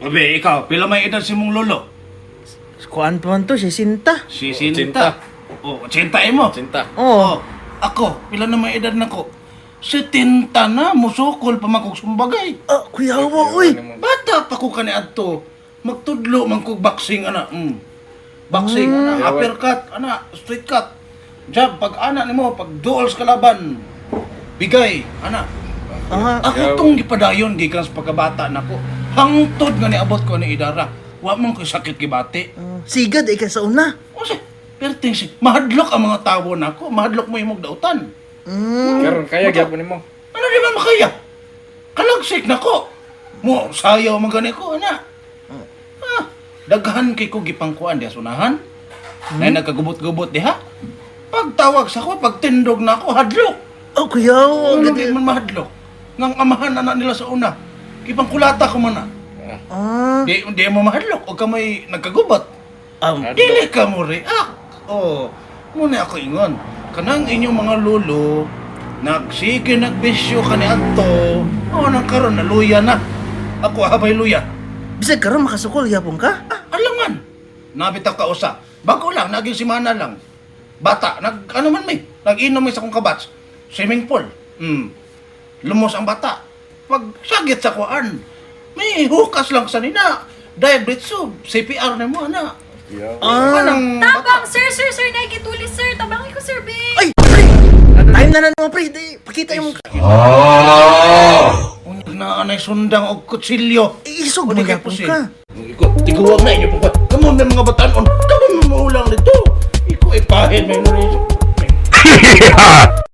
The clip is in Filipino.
Abe, ikaw, pila may edad si mong lolo? Kuan pa man to, si Sinta. Si Sinta. Oh, cintain mo? Sinta. Oo. Ako, pila na may edad na ko? Si Tinta na, musukol pa man kog sumbagay. Kuya Hawa, uy. Bata pa ko kani adto. Magtudlo man kog boxing ana. Boxing ana, uppercut ana, straight cut. Jab pag ana nimo, pag duels kalaban. Bigay ana. Ako tong gipadayon gikan sa pagkabata nako. Hangtod nga niabot ko ni idara. Wa man ko sakit gibati. Sigad, ikaw sa una. O si, perting si, mahadlok ang mga tawo nako, mahadlok mo imong dautan. Karon kaya gyapon nimo. Ano di ba makaya? Kalagsik na ko. Mo, sayaw man gani ko, ana. Daghan kay ko gipangkuan diha sunahan. Nay nagkagubot-gubot diha. Pagtawag sa ko, pagtindog na ako, hadlok. Kuya Hawa, ang Hindi man mahadlok. Ngang amahan na nila sa una. Kipangkulata ko man na. Di mo mahadlok, o ka may nagkagubot. Dili ka mo react. Muna ako ingon. Kanang inyong mga lolo, nagsige nagbisyo ka ni Adto, nang karon na luya na. Ako habay luya. Bisag karon makasukol, yapon ka? Alangan. Nabitaw ka usa. Bago lang, naging simana lang. Bata, ano man may, nag-inom may sa kong kabats. Swimming pool. Lumos ang bata. Pag sagit sa kuan, may hukas lang sa nina. Diabetes sub, CPR na mo, ana. Tabang, sir, naikitulis, sir. Tabangin ko, sir, babe. Ay, pre! Time na mo, pre. Pakita yung... Unyag na anay sundang og kutsilyo. Isog mo Hindi yapon pusin. ka. Tiguwag na inyo po. Kamon na mga batanon. Kamon mo ulang nito. Iko ipahin may nuriso.